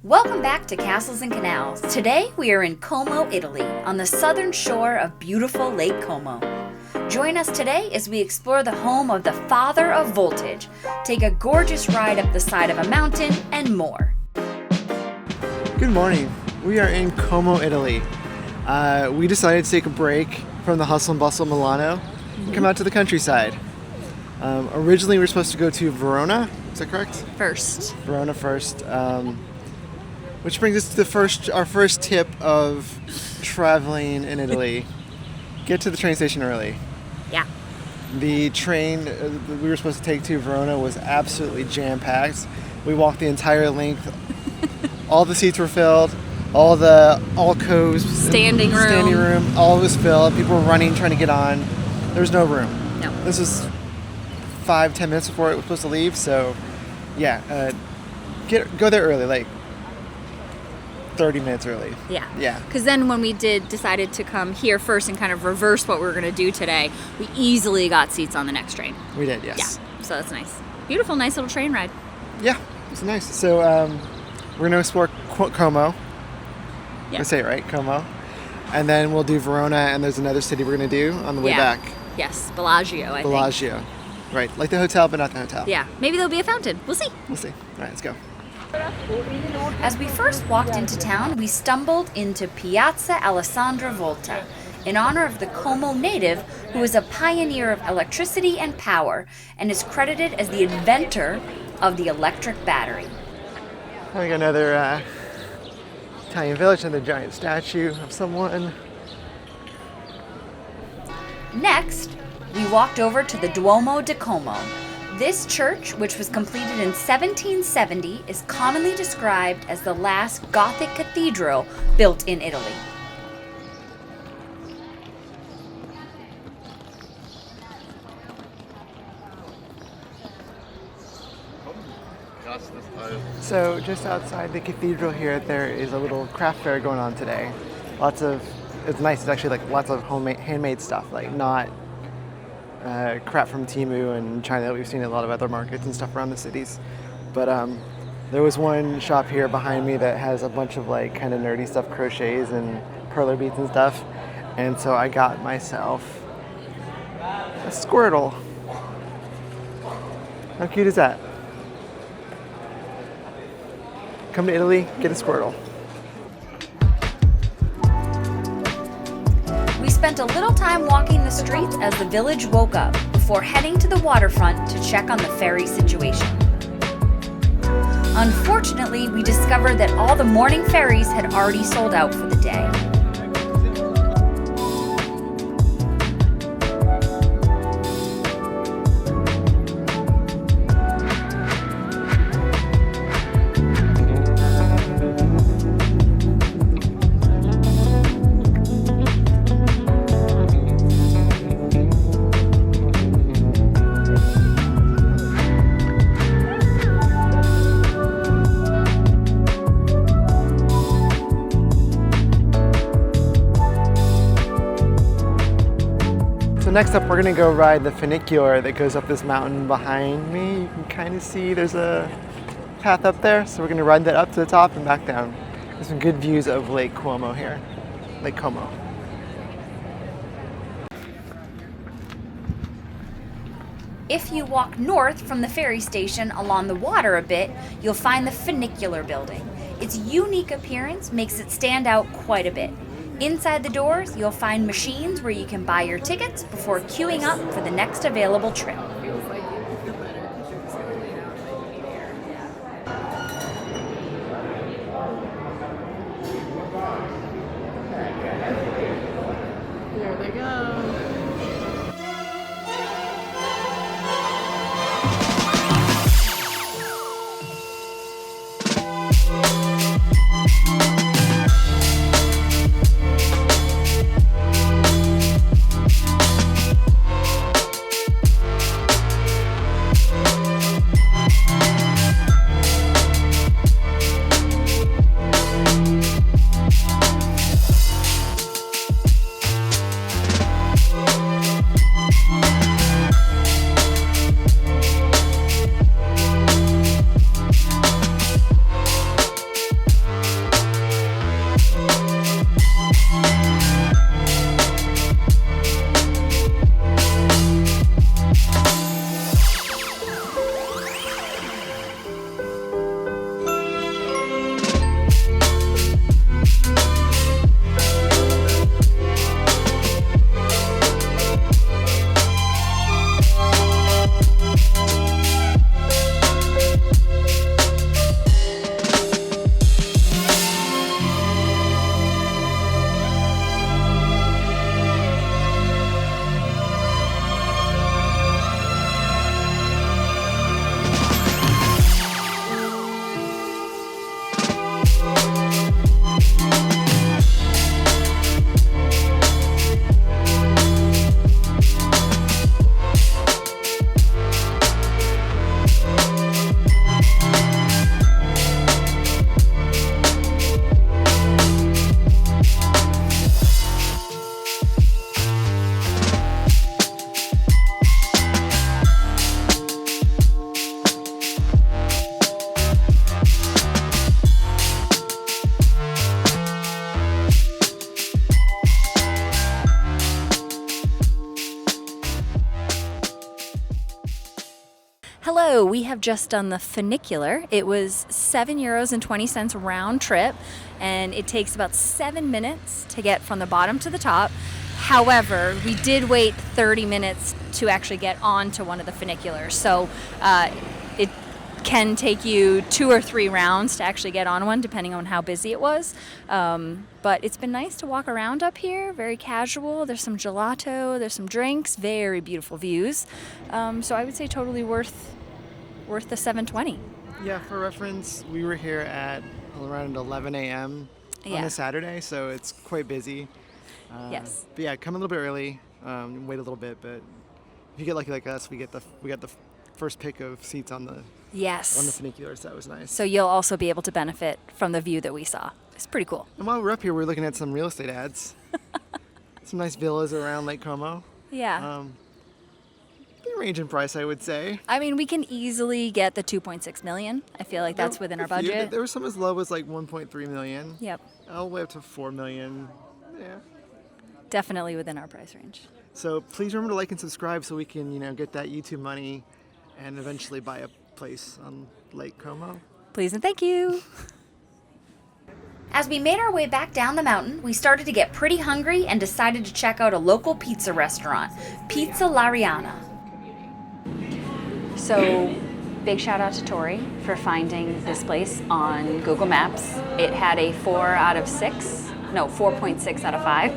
Welcome back to Castles and Canals. Today we are in Como, Italy, on the southern shore of beautiful Lake Como. Join us today as we explore the home of the father of voltage, take a gorgeous ride up the side of a mountain, and more. Good morning. We are in Como, Italy. We decided to take a break from the hustle and bustle of Milano and come out to the countryside. Originally we were supposed to go to Verona, is that correct? Verona first. Which brings us to our first tip of traveling in Italy. Get to the train station early. Yeah. The train we were supposed to take to Verona was absolutely jam-packed. We walked the entire length. All the seats were filled. All the alcoves, standing room, all was filled. People were running, trying to get on. There was no room. No. This was 5-10 minutes before it was supposed to leave. So, yeah, go there early, like 30 minutes early. Yeah. Because then when we decided to come here first and kind of reverse what we were going to do today, we easily got seats on the next train. We did, yes. Yeah, so that's nice. Beautiful, nice little train ride. Yeah, it's nice. So we're going to explore Como. Yeah. I say it right, Como. And then we'll do Verona, and there's another city we're going to do on the way back. Yes, Bellagio, I think. Bellagio. Right, like the hotel, but not the hotel. Yeah, maybe there'll be a fountain. We'll see. All right, let's go. As we first walked into town, we stumbled into Piazza Alessandro Volta, in honor of the Como native who is a pioneer of electricity and power and is credited as the inventor of the electric battery. I think another Italian village and the giant statue of someone. Next, we walked over to the Duomo di Como. This church, which was completed in 1770, is commonly described as the last Gothic cathedral built in Italy. So just outside the cathedral here, there is a little craft fair going on today. It's nice, it's actually like lots of handmade stuff, like not crap from Temu and China that we've seen in a lot of other markets and stuff around the cities. But there was one shop here behind me that has a bunch of like kind of nerdy stuff, crochets and perler beads and stuff. And so I got myself a Squirtle. How cute is that? Come to Italy, get a Squirtle. We spent a little time walking the streets as the village woke up before heading to the waterfront to check on the ferry situation. Unfortunately, we discovered that all the morning ferries had already sold out for the day. So next up, we're gonna go ride the funicular that goes up this mountain behind me. You can kind of see there's a path up there. So we're gonna ride that up to the top and back down. There's some good views of Lake Como here. Lake Como. If you walk north from the ferry station along the water a bit, you'll find the funicular building. Its unique appearance makes it stand out quite a bit. Inside the doors, you'll find machines where you can buy your tickets before queuing up for the next available trip. There they go. have just done the funicular. It was €7.20 round trip, and it takes about 7 minutes to get from the bottom to the top. However, we did wait 30 minutes to actually get onto one of the funiculars. So it can take you 2 or 3 rounds to actually get on one, depending on how busy it was. But it's been nice to walk around up here, very casual. There's some gelato, there's some drinks, very beautiful views. So I would say totally worth the $7.20. Yeah, for reference, we were here at around 11 a.m. on a Saturday, so it's quite busy. Yes. But yeah, come a little bit early, wait a little bit, but if you get lucky like us, we got the first pick of seats on the funicular, so that was nice. So you'll also be able to benefit from the view that we saw. It's pretty cool. And while we're up here, we're looking at some real estate ads. Some nice villas around Lake Como. Yeah. They range in price, I would say. I mean, we can easily get the $2.6 million. I feel like that's within our budget. There was some as low as like 1.3 million. Yep. All the way up to 4 million. Yeah. Definitely within our price range. So please remember to like and subscribe so we can, get that YouTube money and eventually buy a place on Lake Como. Please and thank you. As we made our way back down the mountain, we started to get pretty hungry and decided to check out a local pizza restaurant, Pizza Lariana. So, big shout out to Tori for finding this place on Google Maps. It had a 4.6 out of 5.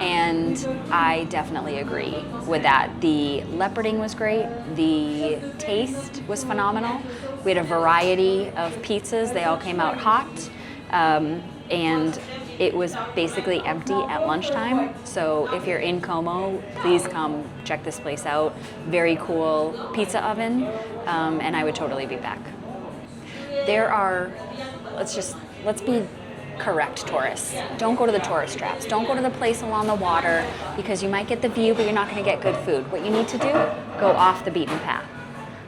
And I definitely agree with that. The leoparding was great. The taste was phenomenal. We had a variety of pizzas. They all came out hot. And it was basically empty at lunchtime. So if you're in Como, please come check this place out. Very cool pizza oven, and I would totally be back. Let's be correct tourists. Don't go to the tourist traps. Don't go to the place along the water because you might get the view, but you're not going to get good food. What you need to do, go off the beaten path.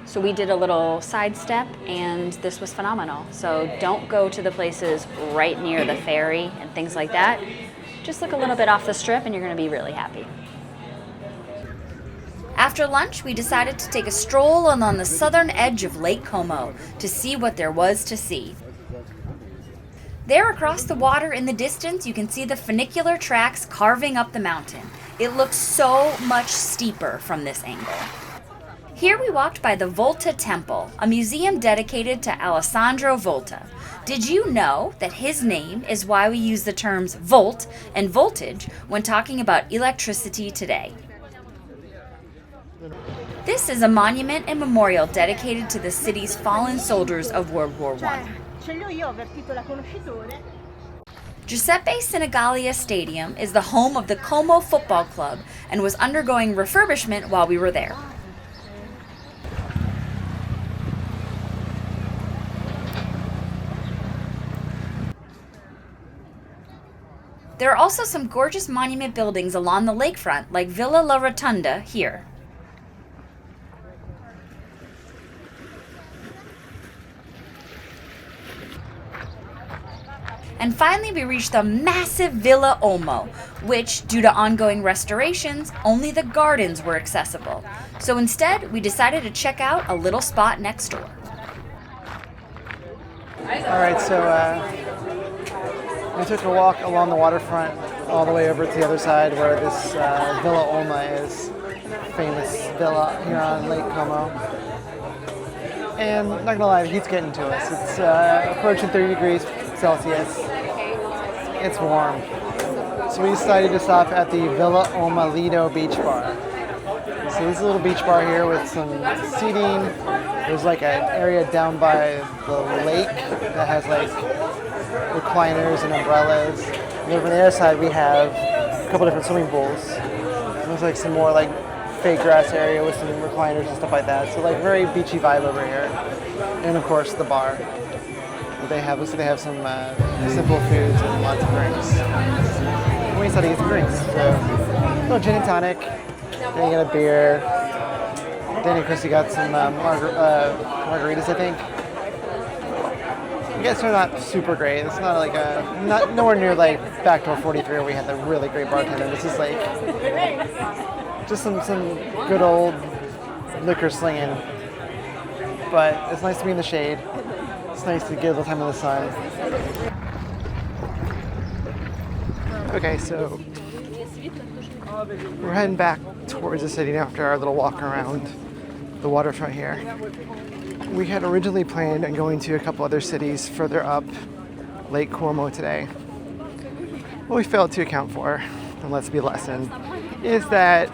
So we did a little sidestep, and this was phenomenal. So don't go to the places right near the ferry and things like that. Just look a little bit off the strip, and you're going to be really happy. After lunch, we decided to take a stroll along the southern edge of Lake Como to see what there was to see. There across the water in the distance, you can see the funicular tracks carving up the mountain. It looks so much steeper from this angle. Here we walked by the Volta Temple, a museum dedicated to Alessandro Volta. Did you know that his name is why we use the terms volt and voltage when talking about electricity today? This is a monument and memorial dedicated to the city's fallen soldiers of World War I. Giuseppe Sinigalia Stadium is the home of the Como Football Club and was undergoing refurbishment while we were there. There are also some gorgeous monument buildings along the lakefront, like Villa La Rotunda here. And finally, we reached the massive Villa Olmo, which, due to ongoing restorations, only the gardens were accessible. So instead, we decided to check out a little spot next door. All right, so we took a walk along the waterfront all the way over to the other side where this Villa Olma is, famous villa here on Lake Como. And not gonna lie, the heat's getting to us. It's approaching 30 degrees Celsius. It's warm. So we decided to stop at the Olmo the Lido beach bar. So this is a little beach bar here with some seating. There's like an area down by the lake that has like recliners and umbrellas. And over on the other side we have a couple different swimming pools. There's like some more like fake grass area with some recliners and stuff like that. So like very beachy vibe over here. And of course the bar. They have some simple foods and lots of drinks. And we decided to get some drinks. So a little gin and tonic. Then you got a beer. Danny and Chrissy got some margaritas, I think. I guess they're not super great. It's not like nowhere near like Backdoor 43 where we had the really great bartender. This is like just some good old liquor slinging. but it's nice to be in the shade. It's nice to get a little time in the sun. Okay, so we're heading back towards the city now after our little walk around the waterfront here. We had originally planned on going to a couple other cities further up Lake Como today. What we failed to account for, and let's be a lesson, is that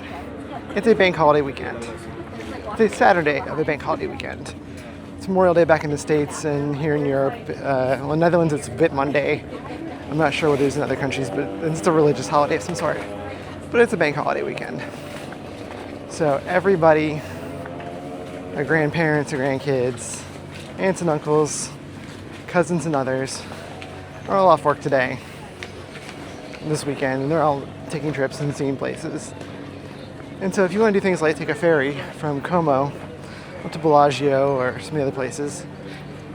it's a bank holiday weekend. It's a Saturday of a bank holiday weekend. It's Memorial Day back in the States, and here in Europe, well, in Netherlands it's Vit Monday. I'm not sure what it is in other countries, but it's a religious holiday of some sort. But it's a bank holiday weekend. So everybody, our grandparents, our grandkids, aunts and uncles, cousins and others, are all off work today, this weekend, and they're all taking trips and seeing places. And so if you want to do things like take a ferry from Como up to Bellagio or some of the other places,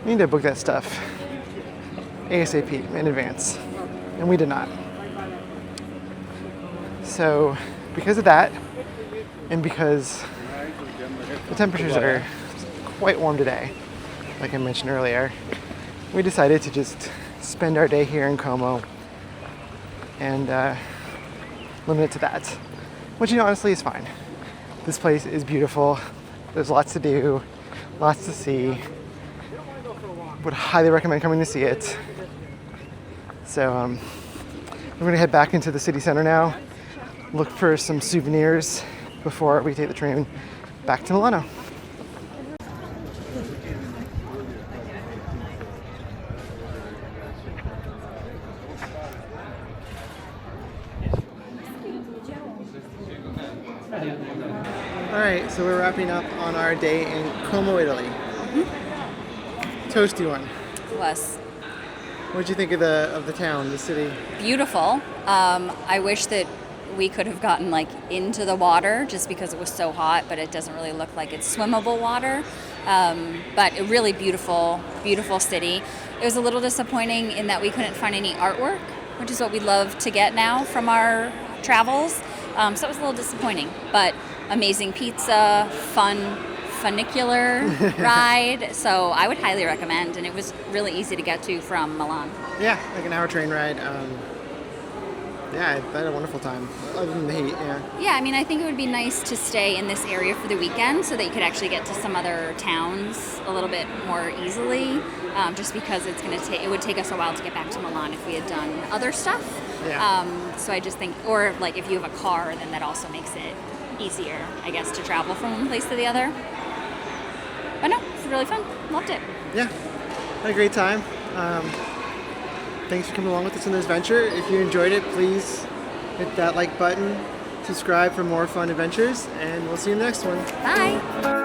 you need to book that stuff ASAP in advance. And we did not. So because of that, and because the temperatures are quite warm today, like I mentioned earlier, we decided to just spend our day here in Como and limit it to that. Which, you know, honestly is fine. This place is beautiful. There's lots to do, lots to see. Would highly recommend coming to see it. So we're gonna head back into the city center now, look for some souvenirs before we take the train back to Milano. Alright, so we're wrapping up on our day in Como, Italy. Toasty one. Was What did you think of the town, the city? beautiful. I wish that we could have gotten like into the water just because it was so hot, but it doesn't really look like it's swimmable water. But a really beautiful, beautiful city. It was a little disappointing in that we couldn't find any artwork, which is what we love to get now from our travels. So it was a little disappointing, but amazing pizza, fun funicular ride. So I would highly recommend, and it was really easy to get to from Milan. Yeah, like an hour train ride. Yeah, I had a wonderful time, other than the heat, yeah. Yeah, I mean, I think it would be nice to stay in this area for the weekend so that you could actually get to some other towns a little bit more easily, just because it would take us a while to get back to Milan if we had done other stuff. Yeah. So I just think, or like if you have a car, then that also makes it easier, I guess, to travel from one place to the other. But no, it's really fun. Loved it. Yeah, had a great time. Thanks for coming along with us on this adventure. If you enjoyed it, please hit that like button, subscribe for more fun adventures, and we'll see you in the next one. Bye.